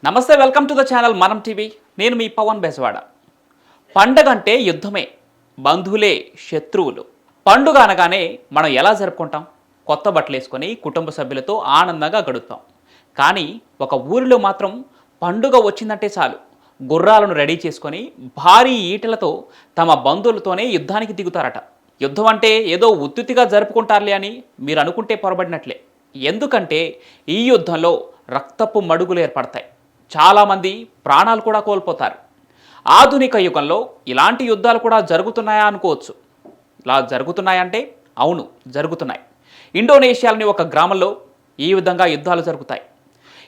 నమస్తే, welcome to the channel మనం TV. నేను మీ పవన్ బెజవాడ. పండగ అంటే యుద్ధమే, బంధువులే శత్రువులు. పండుగ అనగానే మనం ఎలా జరుపుకుంటాం? కొత్త బట్టలు వేసుకొని కుటుంబ సభ్యులతో ఆనందంగా గడుపుతాం. కానీ ఒక ఊరిలో మాత్రం పండుగ వచ్చిందంటే చాలు గుర్రాలను రెడీ చేసుకొని భారీ ఈటలతో తమ బంధువులతోనే యుద్ధానికి దిగుతారట. యుద్ధం అంటే ఏదో ఉత్తుతిగా జరుపుకుంటారులే అని మీరు అనుకుంటే పొరబడినట్లే. ఎందుకంటే ఈ యుద్ధంలో రక్తపు మడుగులు ఏర్పడతాయి. చాలామంది ప్రాణాలు కూడా కోల్పోతారు. ఆధునిక యుగంలో ఇలాంటి యుద్ధాలు కూడా జరుగుతున్నాయా అనుకోవచ్చు. ఇలా జరుగుతున్నాయంటే అవును, జరుగుతున్నాయి. ఇండోనేషియాలోని ఒక గ్రామంలో ఈ విధంగా యుద్ధాలు జరుగుతాయి.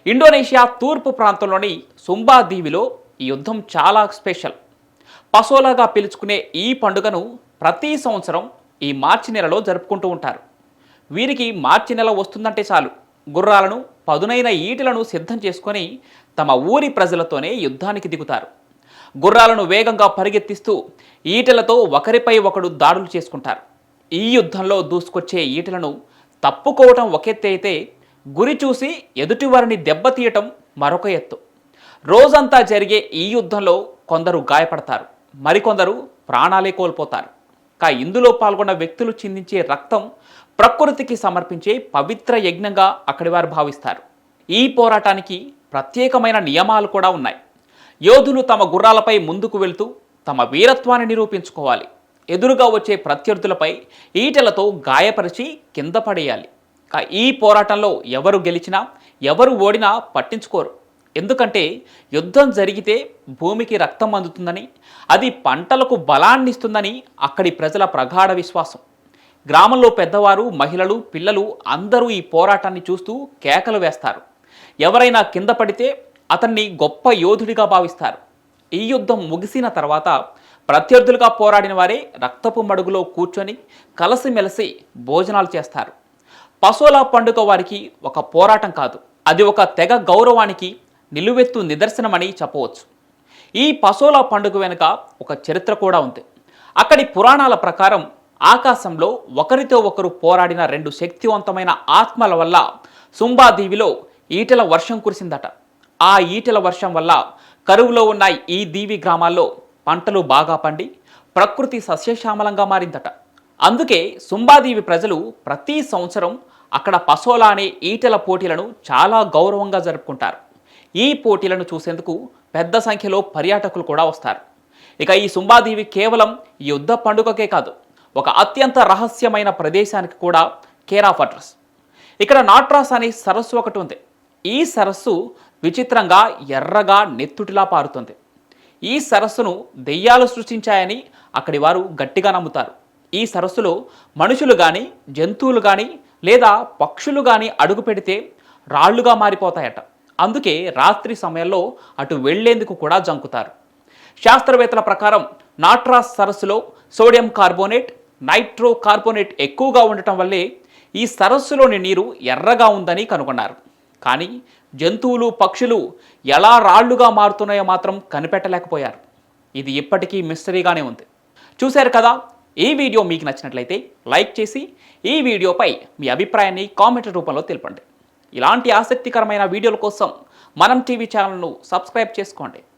ఇండోనేషియా తూర్పు ప్రాంతంలోని సుంబా దీవిలో ఈ యుద్ధం చాలా స్పెషల్. పసోలాగా పిలుచుకునే ఈ పండుగను ప్రతి సంవత్సరం ఈ మార్చి నెలలో జరుపుకుంటూ ఉంటారు. వీరికి మార్చి నెల వస్తుందంటే చాలు గుర్రాలను, పదునైన ఈటలను సిద్ధం చేసుకొని తమ ఊరి ప్రజలతోనే యుద్ధానికి దిగుతారు. గుర్రాలను వేగంగా పరిగెత్తిస్తూ ఈటలతో ఒకరిపై ఒకడు దాడులు చేసుకుంటారు. ఈ యుద్ధంలో దూసుకొచ్చే ఈటలను తప్పుకోవటం ఒక ఎత్తు అయితే, గురి చూసి ఎదుటివారిని దెబ్బతీయటం మరొక ఎత్తు. రోజంతా జరిగే ఈ యుద్ధంలో కొందరు గాయపడతారు, మరికొందరు ప్రాణాలే కోల్పోతారు. ఇందులో పాల్గొన్న వ్యక్తులు చిందించే రక్తం ప్రకృతికి సమర్పించే పవిత్ర యజ్ఞంగా అక్కడి వారు భావిస్తారు. ఈ పోరాటానికి ప్రత్యేకమైన నియమాలు కూడా ఉన్నాయి. యోధులు తమ గుర్రాలపై ముందుకు వెళ్తూ తమ వీరత్వాన్ని నిరూపించుకోవాలి. ఎదురుగా వచ్చే ప్రత్యర్థులపై ఈటెలతో గాయపరిచి కింద పడేయాలి. ఈ పోరాటంలో ఎవరు గెలిచినా ఎవరు ఓడినా పట్టించుకోరు. ఎందుకంటే యుద్ధం జరిగితే భూమికి రక్తం అందుతుందని, అది పంటలకు బలాన్ని ఇస్తుందని అక్కడి ప్రజల ప్రగాఢ విశ్వాసం. గ్రామంలో పెద్దవారు, మహిళలు, పిల్లలు అందరూ ఈ పోరాటాన్ని చూస్తూ కేకలు వేస్తారు. ఎవరైనా కింద పడితే అతన్ని గొప్ప యోధుడిగా భావిస్తారు. ఈ యుద్ధం ముగిసిన తర్వాత ప్రత్యర్థులుగా పోరాడిన వారే రక్తపు మడుగులో కూర్చొని కలిసిమెలిసి భోజనాలు చేస్తారు. పసోలా పండుగ వారికి ఒక పోరాటం కాదు, అది ఒక తెగ గౌరవానికి నిలువెత్తు నిదర్శనమని చెప్పవచ్చు. ఈ పసోలా పండుగ వెనుక ఒక చరిత్ర కూడా ఉంది. అక్కడి పురాణాల ప్రకారం ఆకాశంలో ఒకరితో ఒకరు పోరాడిన రెండు శక్తివంతమైన ఆత్మల వల్ల సుంబా దీవిలో ఈటెల వర్షం కురిసిందట. ఆ ఈటెల వర్షం వల్ల కరువులో ఉన్న ఈ దీవి గ్రామాల్లో పంటలు బాగా పండి ప్రకృతి సస్యశ్యామలంగా మారిందట. అందుకే సుంబాదీవి ప్రజలు ప్రతి సంవత్సరం అక్కడ పసోలా అనే ఈటెల పోటీలను చాలా గౌరవంగా జరుపుకుంటారు. ఈ పోటీలను చూసేందుకు పెద్ద సంఖ్యలో పర్యాటకులు కూడా వస్తారు. ఈ సుంబాదీవి కేవలం యుద్ధ పండుగకే కాదు, ఒక అత్యంత రహస్యమైన ప్రదేశానికి కూడా కేర్ ఆఫ్ అడ్రస్. ఇక్కడ నాట్రాస్ అనే సరస్సు ఒకటి ఉంది. ఈ సరస్సు విచిత్రంగా ఎర్రగా నెత్తుటిలా పారుతుంది. ఈ సరస్సును దెయ్యాలు సృష్టించాయని అక్కడి వారు గట్టిగా నమ్ముతారు. ఈ సరస్సులో మనుషులు కానీ, జంతువులు కానీ లేదా పక్షులు కానీ అడుగు పెడితే రాళ్లుగా మారిపోతాయట. అందుకే రాత్రి సమయంలో అటు వెళ్లేందుకు కూడా జంకుతారు. శాస్త్రవేత్తల ప్రకారం నాట్రాస్ సరస్సులో సోడియం కార్బోనేట్, నైట్రో కార్బోనేట్ ఎక్కువగా ఉండటం వల్లే ఈ సరస్సులోని నీరు ఎర్రగా ఉందని కనుగొన్నారు. కానీ జంతువులు, పక్షులు ఎలా రాళ్లుగా మారుతున్నాయో మాత్రం కనిపెట్టలేకపోయారు. ఇది ఇప్పటికీ మిస్టరీగానే ఉంది. చూశారు కదా, ఈ వీడియో మీకు నచ్చినట్లయితే లైక్ చేసి ఈ వీడియోపై మీ అభిప్రాయాన్ని కామెంట్ రూపంలో తెలపండి. ఇలాంటి ఆసక్తికరమైన వీడియోల కోసం మనం టీవీ ఛానల్ను సబ్స్క్రైబ్ చేసుకోండి.